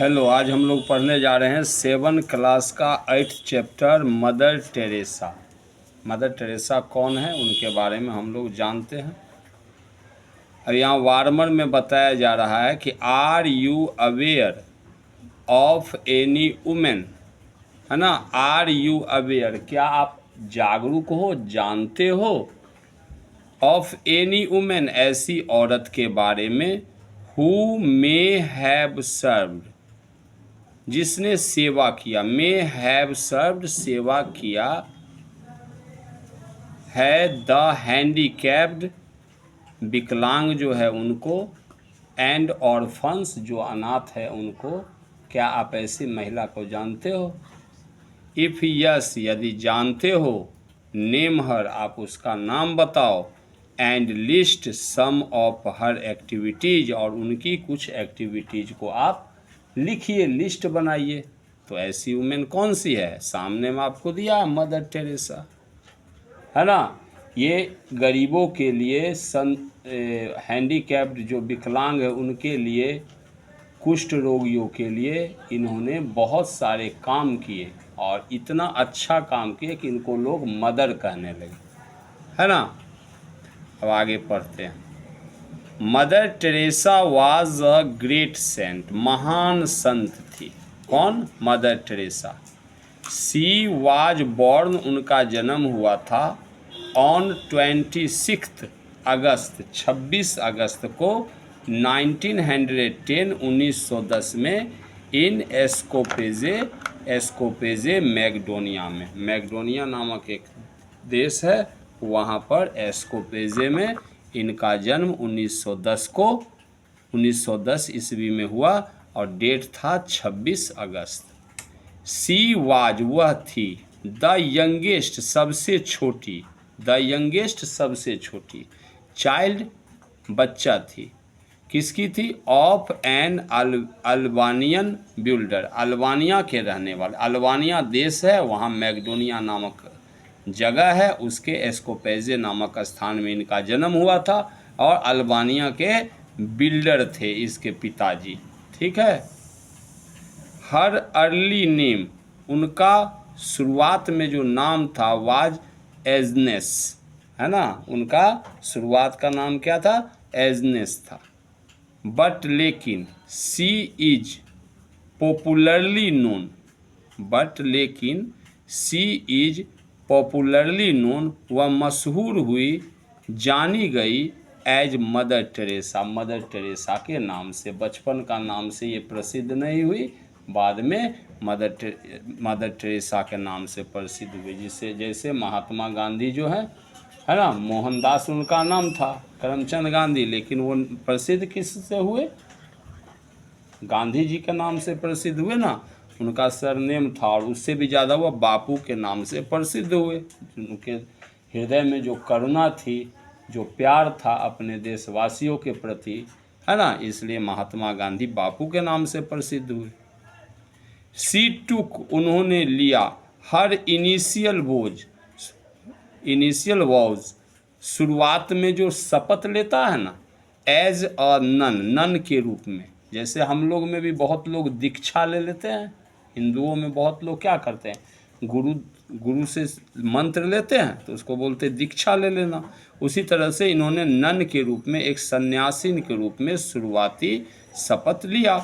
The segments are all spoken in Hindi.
हेलो, आज हम लोग पढ़ने जा रहे हैं 7 क्लास का 8th chapter mother Teresa. Mother Teresa कौन है उनके बारे में हम लोग जानते हैं। अब यहाँ वार्मर में बताया जा रहा है कि are you aware of any women, है ना। आर यू अवेयर, क्या आप जागरूक हो, जानते हो, ऑफ एनी वुमेन, ऐसी औरत के बारे में, हु मे हैव सर्व्ड, जिसने सेवा किया, मे हैव सर्व्ड, सेवा किया है, द हैंडीकैप्ड, विकलांग जो है उनको, एंड ऑर्फन्स, जो अनाथ है उनको। क्या आप ऐसी महिला को जानते हो? इफ़ यस, यदि जानते हो, नेम हर, आप उसका नाम बताओ, and list some of her activities, और उनकी कुछ एक्टिविटीज़ को आप लिखिए, लिस्ट बनाइए। तो ऐसी वुमेन कौन सी है? सामने में आपको दिया है मदर टेरेसा, है ना। ये गरीबों के लिए, हैंडीकैप्ड जो विकलांग है उनके लिए, कुष्ठ रोगियों के लिए इन्होंने बहुत सारे काम किए, और इतना अच्छा काम किए कि इनको लोग मदर कहने लगे, है ना। अब आगे पढ़ते हैं। Mother Teresa was a great saint, महान संत थी। कौन? Mother Teresa. She was born, उनका जन्म हुआ था, ऑन 26 अगस्त, 26 अगस्त को 1910, 1910 में, इन एस्कोपेजे, एस्कोपेजे मैगडोनिया में। मैगडोनिया नामक एक देश है, वहाँ पर एस्कोपेजे में इनका जन्म 1910 को, 1910 ईस्वी में हुआ, और डेट था 26 अगस्त। सी वाज, वह थी, द यंगेस्ट, सबसे छोटी, द यंगेस्ट, सबसे छोटी, चाइल्ड, बच्चा थी। किसकी थी? Of an Albanian builder, Albania के रहने वाले, अल्बानिया देश है, वहाँ मैगडोनिया नामक जगह है, उसके एस्कोपेजे नामक स्थान में इनका जन्म हुआ था, और अल्बानिया के बिल्डर थे इसके पिताजी, ठीक है। हर अर्ली नेम, उनका शुरुआत में जो नाम था, वाज एजनेस, है ना। उनका शुरुआत का नाम क्या था? एजनेस था। बट लेकिन, सी इज पॉपुलरली नोन, बट लेकिन, सी इज पॉपुलरली नोन, वह मशहूर हुई, जानी गई, as mother Teresa, mother Teresa के नाम से। बचपन का नाम से ये प्रसिद्ध नहीं हुई, बाद में मदर टेरेसा के नाम से प्रसिद्ध हुई। जिससे जैसे महात्मा गांधी जो है ना, मोहनदास उनका नाम था, करमचंद गांधी, लेकिन वो प्रसिद्ध किससे हुए? गांधी जी के नाम से प्रसिद्ध हुए ना, उनका सरनेम था, और उससे भी ज़्यादा वो बापू के नाम से प्रसिद्ध हुए। उनके हृदय में जो करुणा थी, जो प्यार था अपने देशवासियों के प्रति, है ना, इसलिए महात्मा गांधी बापू के नाम से प्रसिद्ध हुए। सी टुक, उन्होंने लिया, हर इनिशियल वॉज, शुरुआत में जो शपथ लेता है ना, एज अ नन, नन के रूप में। जैसे हम लोग में भी बहुत लोग दीक्षा ले लेते हैं, हिंदुओं में बहुत लोग क्या करते हैं, गुरु से मंत्र लेते हैं, तो उसको बोलते दीक्षा ले लेना। उसी तरह से इन्होंने नन के रूप में, एक सन्यासीन के रूप में शुरुआती शपथ लिया।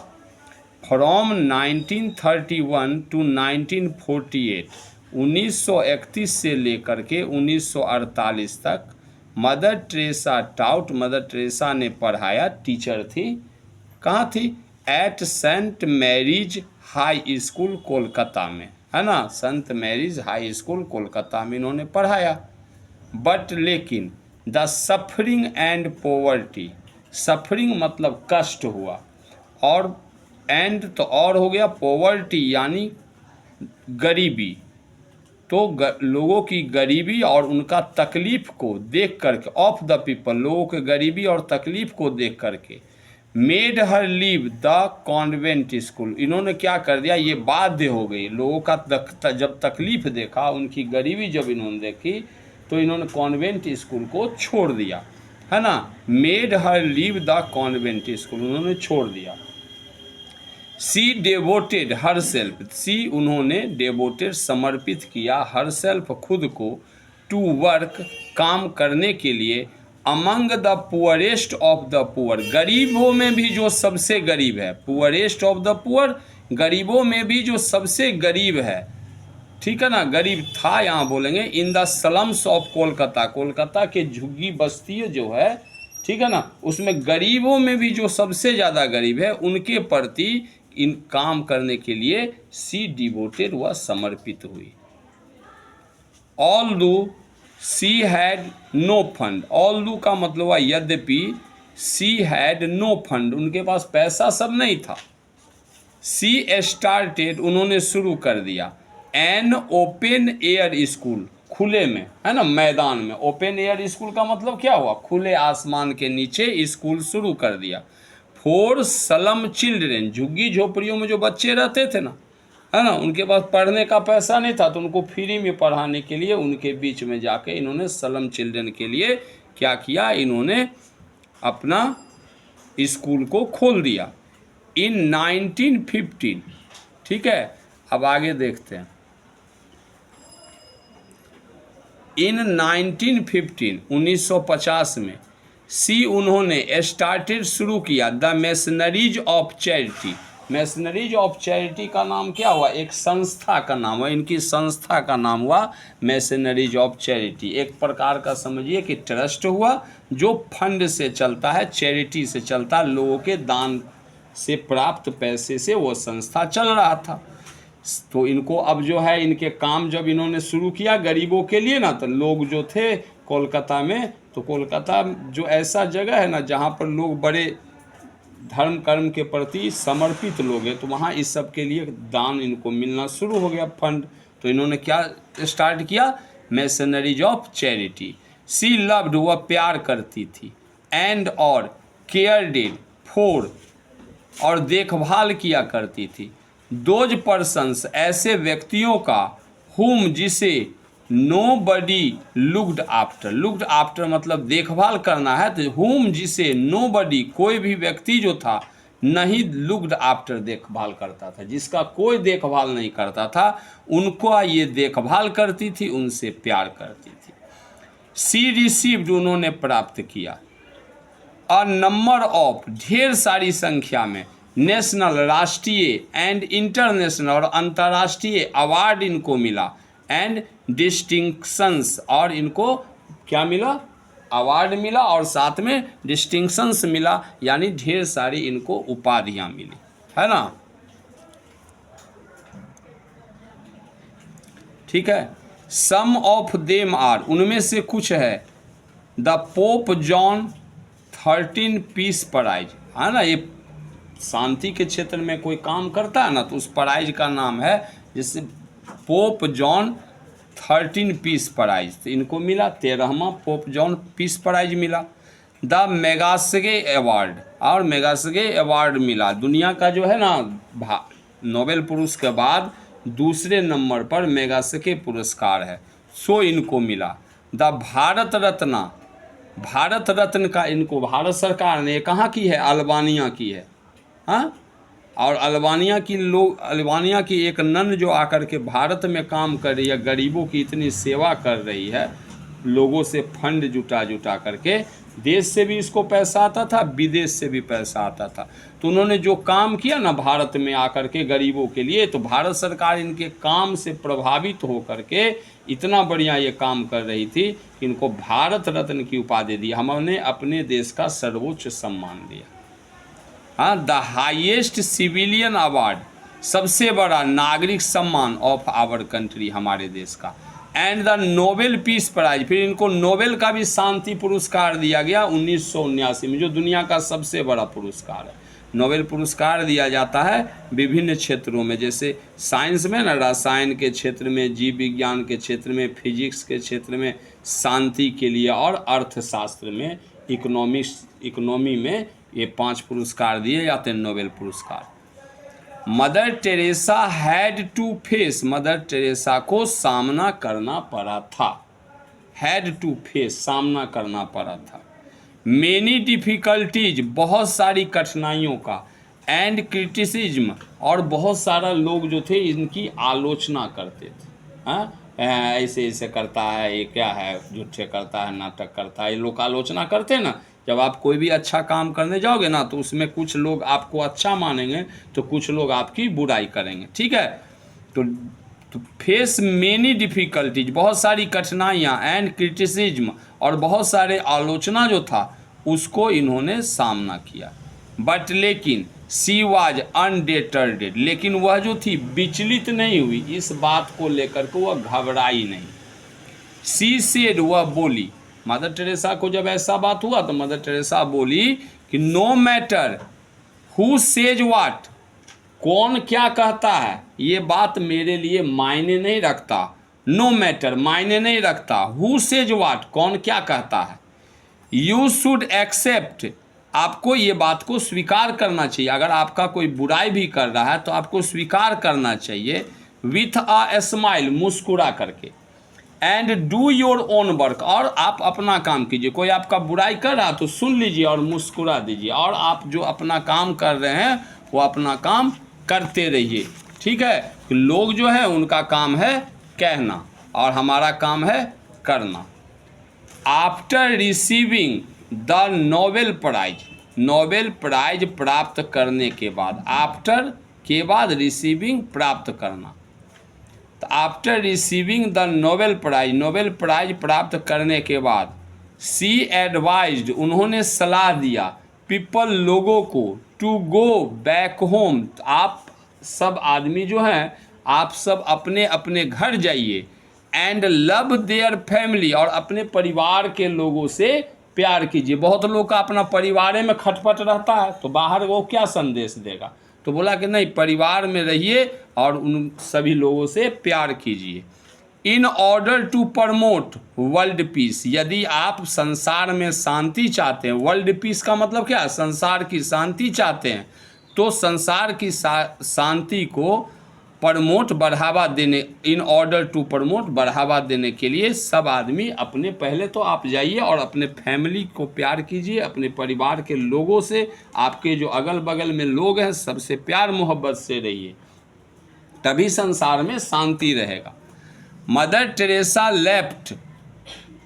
फ्रॉम 1931 टू 1948, 1931 से लेकर के 1948 तक mother Teresa taught, mother Teresa ने पढ़ाया, टीचर थी। कहाँ थी? At Saint Mary's High School, Kolkata में, है ना। Saint Mary's High School Kolkata में इन्होंने पढ़ाया। बट लेकिन, the suffering and poverty, suffering मतलब कष्ट हुआ, और एंड तो और हो गया, पॉवर्टी यानी गरीबी। तो लोगों की गरीबी और उनका तकलीफ़ को देख करके, ऑफ द पीपल, लोगों के गरीबी और तकलीफ़ को देख करके, made her leave the convent school, इन्होंने क्या कर दिया, ये बाध्य हो गई। लोगों का जब तकलीफ़ देखा, उनकी गरीबी जब इन्होंने देखी, तो इन्होंने कॉन्वेंट स्कूल को छोड़ दिया, है ना। Made her leave the convent school, उन्होंने छोड़ दिया। सी डेवोटेड हर सेल्फ, सी उन्होंने डेवोटेड समर्पित किया, हर सेल्फ खुद को, टू वर्क काम करने के लिए, among the poorest of the poor, गरीबों में भी जो सबसे गरीब है, पुअरेस्ट ऑफ द पुअर, गरीबों में भी जो सबसे गरीब है, ठीक है ना, गरीब था यहाँ बोलेंगे, in the slums of Kolkata, Kolkata के झुग्गी बस्ती जो है, ठीक है ना, उसमें गरीबों में भी जो सबसे ज़्यादा गरीब है उनके प्रति इन काम करने के लिए सी डिवोटेड, वह समर्पित हुई। Although she had no fund, although का मतलब हुआ यद्यपि, सी हैड नो फंड, उनके पास पैसा सब नहीं था, सी स्टार्टेड उन्होंने शुरू कर दिया, एन ओपन एयर स्कूल, खुले में, है ना, मैदान में, ओपन एयर स्कूल का मतलब क्या हुआ, खुले आसमान के नीचे स्कूल शुरू कर दिया, फॉर स्लम चिल्ड्रेन, झुग्गी झोपड़ियों में जो बच्चे रहते थे ना, है ना, उनके पास पढ़ने का पैसा नहीं था तो उनको फ्री में पढ़ाने के लिए उनके बीच में जाके इन्होंने स्लम चिल्ड्रन के लिए क्या किया, इन्होंने अपना स्कूल को खोल दिया इन 1915, ठीक है। अब आगे देखते हैं, इन 1915 1950 में सी उन्होंने स्टार्टेड शुरू किया the missionaries of charity, missionaries of charity का नाम क्या हुआ, एक संस्था का नाम हुआ, इनकी संस्था का नाम हुआ मिशनरीज ऑफ चैरिटी, एक प्रकार का समझिए कि ट्रस्ट हुआ जो फंड से चलता है, चैरिटी से चलता है, लोगों के दान से प्राप्त पैसे से वो संस्था चल रहा था। तो इनको अब जो है, इनके काम जब इन्होंने शुरू किया गरीबों के लिए ना, तो लोग जो थे कोलकाता में, तो कोलकाता जो ऐसा जगह है ना जहाँ पर लोग बड़े धर्म कर्म के प्रति समर्पित लोग हैं, तो वहाँ इस सब के लिए दान इनको मिलना शुरू हो गया, फंड। तो इन्होंने क्या स्टार्ट किया, Missionaries of Charity. She loved, वह प्यार करती थी, एंड और केयर डिड फॉर, और देखभाल किया करती थी, दोज पर्सन्स, ऐसे व्यक्तियों का, हुम जिसे नो बडी लुक्ड आफ्टर, लुक्ड आफ्टर मतलब देखभाल करना है, तो हुम जिसे नो बडी कोई भी व्यक्ति जो था नहीं लुक्ड आफ्टर देखभाल करता था, जिसका कोई देखभाल नहीं करता था उनको ये देखभाल करती थी, उनसे प्यार करती थी। सी रिसीव्ड, उन्होंने प्राप्त किया, अ नंबर ऑफ, ढेर सारी संख्या में, नेशनल राष्ट्रीय, एंड इंटरनेशनल और अंतर्राष्ट्रीय अवार्ड इनको मिला, एंड डिस्टिंक्शंस, और इनको क्या मिला, अवार्ड मिला और साथ में डिस्टिंक्शंस मिला, यानी ढेर सारी इनको उपाधियां मिली, है ना, ठीक है। सम ऑफ देम आर, उनमें से कुछ है, the Pope John 13 peace prize, है ना, ये शांति के क्षेत्र में कोई काम करता है ना तो उस प्राइज का नाम है, जिससे पोप जॉन 13 पीस प्राइज, तो इनको मिला 13वां पोप जॉन पीस प्राइज मिला। द मेगासेगे अवार्ड, और मेगासेगे अवार्ड मिला, दुनिया का जो है ना नोबेल पुरस्कार के बाद दूसरे नंबर पर मेगासेगे पुरस्कार है, सो इनको मिला। द भारत रत्ना, भारत रत्न का इनको भारत सरकार ने, कहाँ की है, अल्बानिया की है, हाँ, और अल्बानिया की लोग, अल्बानिया की एक नन जो आकर के भारत में काम कर रही है, गरीबों की इतनी सेवा कर रही है, लोगों से फंड जुटा करके, देश से भी इसको पैसा आता था, विदेश से भी पैसा आता था, तो उन्होंने जो काम किया ना भारत में आकर के गरीबों के लिए, तो भारत सरकार इनके काम से प्रभावित हो करके इतना बढ़िया ये काम कर रही थी कि इनको भारत रत्न की उपाधि दी, हमने अपने देश का सर्वोच्च सम्मान दिया। हाँ, द हाईएस्ट सिविलियन अवार्ड, सबसे बड़ा नागरिक सम्मान ऑफ आवर कंट्री, हमारे देश का, and the Nobel peace prize, फिर इनको नोबेल का भी शांति पुरस्कार दिया गया 1979 में, जो दुनिया का सबसे बड़ा पुरस्कार है। नोबेल पुरस्कार दिया जाता है विभिन्न क्षेत्रों में, जैसे साइंस में ना, रसायन के क्षेत्र में, जीव विज्ञान के क्षेत्र में, फिजिक्स के क्षेत्र में, शांति के लिए, और अर्थशास्त्र में, इकोनॉमी में, ये 5 पुरस्कार दिए जाते हैं नोबेल पुरस्कार। Mother Teresa had to face, mother Teresa को सामना करना पड़ा था, हैड टू फेस, सामना करना पड़ा था, मेनी डिफिकल्टीज, बहुत सारी कठिनाइयों का, एंड क्रिटिसिज्म, और बहुत सारा लोग जो थे इनकी आलोचना करते थे। हाँ, ऐसे ऐसे करता है, ये क्या है, झूठे करता है, नाटक करता है, ये लोग आलोचना करते हैं ना। जब आप कोई भी अच्छा काम करने जाओगे ना, तो उसमें कुछ लोग आपको अच्छा मानेंगे, तो कुछ लोग आपकी बुराई करेंगे, ठीक है। तो फेस मेनी डिफ़िकल्टीज, बहुत सारी कठिनाइयाँ, एंड क्रिटिसिज्म, और बहुत सारे आलोचना जो था उसको इन्होंने सामना किया। बट लेकिन सी वाज अनडिटर्ड, लेकिन वह जो थी विचलित नहीं हुई, इस बात को लेकर के वह घबराई नहीं। सी सेड, वह बोली, मदर टेरेसा को जब ऐसा बात हुआ तो मदर टेरेसा बोली कि नो मैटर हु सेज वाट, कौन क्या कहता है ये बात मेरे लिए मायने नहीं रखता। नो मैटर, मायने नहीं रखता। हु सेज वाट, कौन क्या कहता है। यू शुड एक्सेप्ट, आपको ये बात को स्वीकार करना चाहिए। अगर आपका कोई बुराई भी कर रहा है तो आपको स्वीकार करना चाहिए, विथ अ स्माइल, मुस्कुरा करके। And do your own work, और आप अपना काम कीजिए। कोई आपका बुराई कर रहा है तो सुन लीजिए और मुस्कुरा दीजिए, और आप जो अपना काम कर रहे हैं वो अपना काम करते रहिए, ठीक है। लोग जो है उनका काम है कहना और हमारा काम है करना। After receiving the Nobel prize, Nobel prize प्राप्त करने के बाद, आफ्टर के बाद रिसीविंग प्राप्त करना, तो after receiving the Nobel prize, Nobel prize प्राप्त करने के बाद, सी एडवाइज्ड, उन्होंने सलाह दिया, पीपल, लोगों को, टू गो बैक होम, आप सब आदमी जो हैं आप सब अपने अपने घर जाइए, एंड लव देयर फैमिली, और अपने परिवार के लोगों से प्यार कीजिए। बहुत लोग का अपना परिवार में खटपट रहता है तो बाहर वो क्या संदेश देगा, तो बोला कि नहीं, परिवार में रहिए और उन सभी लोगों से प्यार कीजिए। In order to promote world peace, यदि आप संसार में शांति चाहते हैं, वर्ल्ड पीस का मतलब क्या है, संसार की शांति चाहते हैं, तो संसार की शांति को प्रमोट, बढ़ावा देने, इन ऑर्डर टू प्रमोट, बढ़ावा देने के लिए सब आदमी अपने, पहले तो आप जाइए और अपने फैमिली को प्यार कीजिए, अपने परिवार के लोगों से, आपके जो अगल बगल में लोग हैं सबसे प्यार मोहब्बत से रहिए, तभी संसार में शांति रहेगा। Mother Teresa left,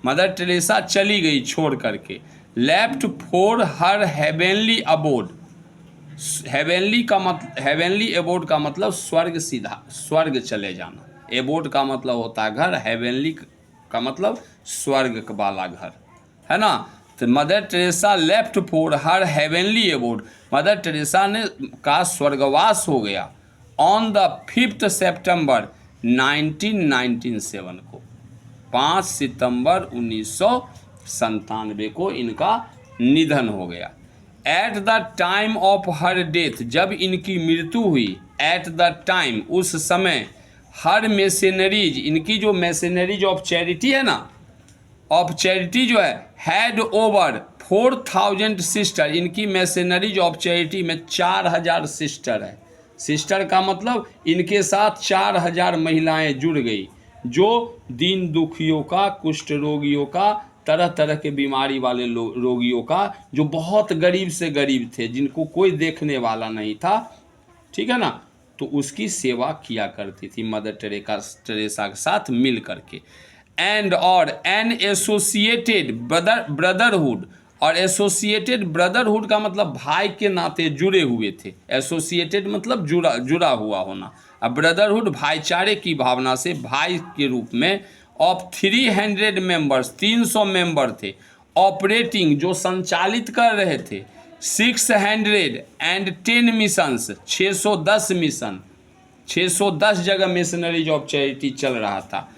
Mother Teresa चली गई छोड़ करके, left for her heavenly abode, heavenly का मतलब, हेवेनली एबोर्ड का मतलब स्वर्ग, सीधा स्वर्ग चले जाना। एबोर्ड का मतलब होता है घर, हेवेनली का मतलब स्वर्ग वाला घर, है ना। तो mother Teresa left for her heavenly abode, mother Teresa ने का स्वर्गवास हो गया ऑन द 5 सितंबर 1997 को, 5 सितंबर 1997 को इनका निधन हो गया। At the time of her death, जब इनकी मृत्यु हुई, एट द टाइम, उस समय, हर मैसेनरीज, इनकी जो मैसेनरीज ऑफ चैरिटी है ना, ऑफ चैरिटी जो है, हैड ओवर 4000 सिस्टर, इनकी मैसेनरीज ऑफ चैरिटी में 4000 सिस्टर है। सिस्टर का मतलब इनके साथ 4000 महिलाएं जुड़ गई, जो दीन दुखियों का, कुष्ठ रोगियों का, तरह तरह के बीमारी वाले रोगियों का, जो बहुत गरीब से गरीब थे, जिनको कोई देखने वाला नहीं था, ठीक है ना, तो उसकी सेवा किया करती थी मदर टेरेसा के साथ मिल करके। एंड, और एन एसोसिएटेड ब्रदरहुड, और एसोसिएटेड ब्रदरहुड का मतलब भाई के नाते जुड़े हुए थे। एसोसिएटेड मतलब जुड़ा हुआ होना, अब ब्रदरहुड भाईचारे की भावना से, भाई के रूप में, ऑफ 300 मेंबर्स, 300 मेंबर थे, ऑपरेटिंग, जो संचालित कर रहे थे, 610 मिशंस, 610 मिशन, 610 जगह मिशनरीज ऑफ चैरिटी चल रहा था,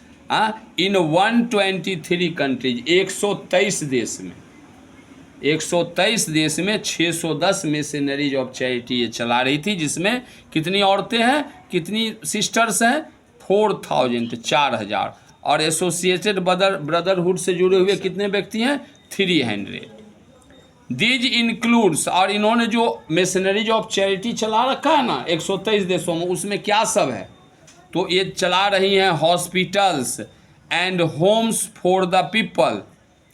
इन 123 कंट्रीज, 123 देश में, 123 देश में 610 मिशनरीज ऑफ चैरिटी ये चला रही थी, जिसमें कितनी औरतें हैं, कितनी सिस्टर्स हैं, 4000, 4000, और एसोसिएटेड ब्रदरहुड से जुड़े हुए कितने व्यक्ति हैं, 300। दीज इंक्लूड्स, और इन्होंने जो मिशनरीज ऑफ चैरिटी चला रखा है ना 123 देशों में, उसमें क्या सब है, तो ये चला रही हैं hospitals and Holmes for the people,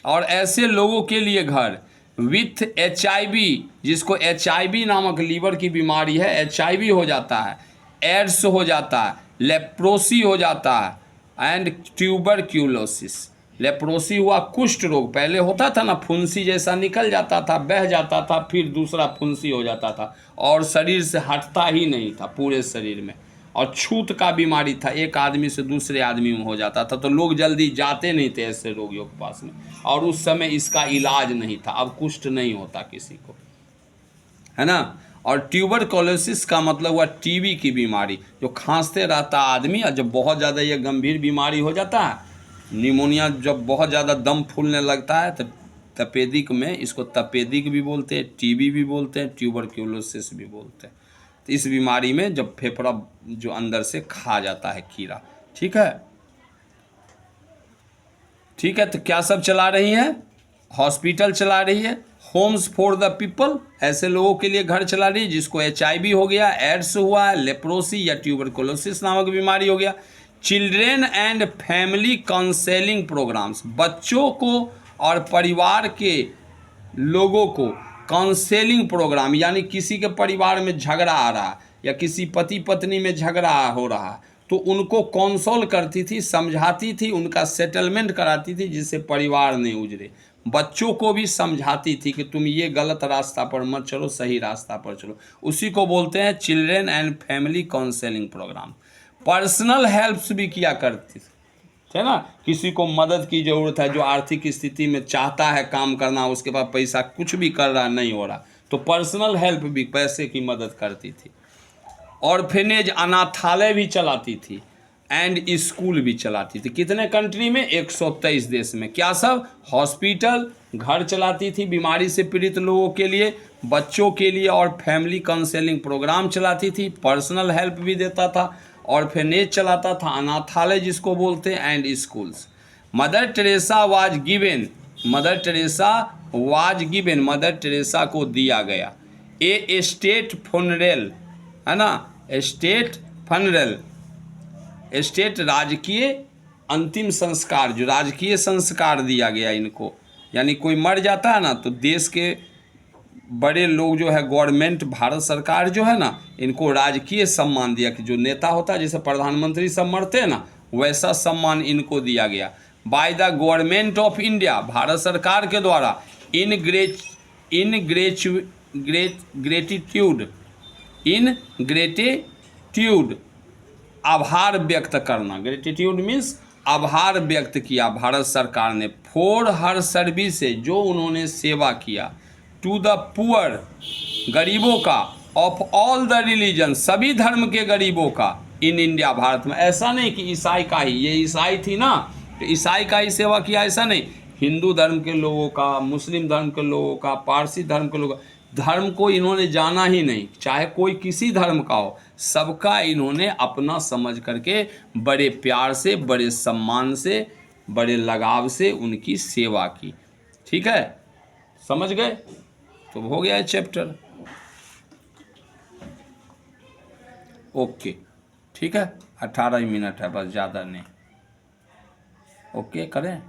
और ऐसे लोगों के लिए घर, विथ HIV, जिसको HIV नामक लीवर की बीमारी है, HIV हो जाता है, एड्स हो जाता है, लेप्रोसी हो जाता है एंड ट्यूबरक्यूलोसिस। लेप्रोसी हुआ कुष्ठ रोग, पहले होता था ना फुंसी जैसा निकल जाता था, बह जाता था, फिर दूसरा फुंसी हो जाता था और शरीर से हटता ही नहीं था पूरे शरीर में। और छूत का बीमारी था, एक आदमी से दूसरे आदमी में हो जाता था, तो लोग जल्दी जाते नहीं थे ऐसे रोगियों के पास में, और उस समय इसका इलाज नहीं था। अब कुष्ठ नहीं होता किसी को, है ना। और ट्यूबरकुलोसिस का मतलब हुआ टीबी की बीमारी, जो खांसते रहता आदमी, और जब बहुत ज़्यादा ये गंभीर बीमारी हो जाता है, निमोनिया, जब बहुत ज़्यादा दम फूलने लगता है, तो तपेदिक में, इसको तपेदिक भी बोलते हैं, टीबी भी बोलते हैं, ट्यूबरकुलोसिस भी बोलते हैं। तो इस बीमारी में जब फेफड़ा जो अंदर से खा जाता है कीड़ा, ठीक है। ठीक है, तो क्या सब चला रही है? हॉस्पिटल चला रही है, होम्स फॉर द पीपल, ऐसे लोगों के लिए घर चला रही है जिसको HIV हो गया, एड्स हुआ, लेप्रोसी या ट्यूबरकुलोसिस नामक बीमारी हो गया। Children and family counselling programmes, बच्चों को और परिवार के लोगों को काउंसेलिंग प्रोग्राम, यानी किसी के परिवार में झगड़ा आ रहा या किसी पति पत्नी में झगड़ा हो रहा, तो उनको कौंसल करती थी, समझाती थी, उनका सेटलमेंट कराती थी, जिससे परिवार नहीं उजड़े। बच्चों को भी समझाती थी कि तुम ये गलत रास्ता पर मत चलो, सही रास्ता पर चलो। उसी को बोलते हैं children and family counselling programme. Personal helps भी किया करती थी, है ना। किसी को मदद की ज़रूरत है, जो आर्थिक स्थिति में चाहता है काम करना, उसके पास पैसा कुछ भी कर रहा नहीं हो रहा, तो पर्सनल हेल्प भी, पैसे की मदद करती थी। ऑर्फेनेज, अनाथालय भी चलाती थी, एंड स्कूल भी चलाती थी। कितने कंट्री में? 123 देश में। क्या सब? हॉस्पिटल, घर चलाती थी बीमारी से पीड़ित लोगों के लिए, बच्चों के लिए, और फैमिली काउंसेलिंग प्रोग्राम चलाती थी, पर्सनल हेल्प भी देता था, ऑर्फेनेज चलाता था, अनाथालय जिसको बोलते हैं, and schools. Mother Teresa was given, mother Teresa was given, mother Teresa को दिया गया ए स्टेट फनरेल, है ना, स्टेट फनरेल, स्टेट राजकीय अंतिम संस्कार, जो राजकीय संस्कार दिया गया इनको। यानी कोई मर जाता है ना, तो देश के बड़े लोग जो है, गवर्नमेंट, भारत सरकार जो है ना, इनको राजकीय सम्मान दिया, कि जो नेता होता है, जैसे प्रधानमंत्री सब मरते हैं ना, वैसा सम्मान इनको दिया गया। By the government of India, Bharat सरकार के द्वारा, इन ग्रेटिट्यूड, आभार व्यक्त करना। ग्रेटिट्यूड मीन्स आभार व्यक्त किया भारत सरकार ने, फॉर हर सर्विस, जो उन्होंने सेवा किया, टू द पुअर, गरीबों का, ऑफ ऑल द रिलीजन, सभी धर्म के गरीबों का, इन इंडिया, भारत में। ऐसा नहीं कि ईसाई का ही, ये ईसाई थी ना, तो ईसाई का ही सेवा किया, ऐसा नहीं। हिंदू धर्म के लोगों का, मुस्लिम धर्म के लोगों का, पारसी धर्म के लोगों का, धर्म को इन्होंने जाना ही नहीं, चाहे कोई किसी धर्म का हो, सबका इन्होंने अपना समझ करके बड़े प्यार से, बड़े सम्मान से, बड़े लगाव से उनकी सेवा की। ठीक है, समझ गए? तो हो गया है चैप्टर। ओके, ठीक है, 18 मिनट है बस, ज़्यादा नहीं। ओके करें।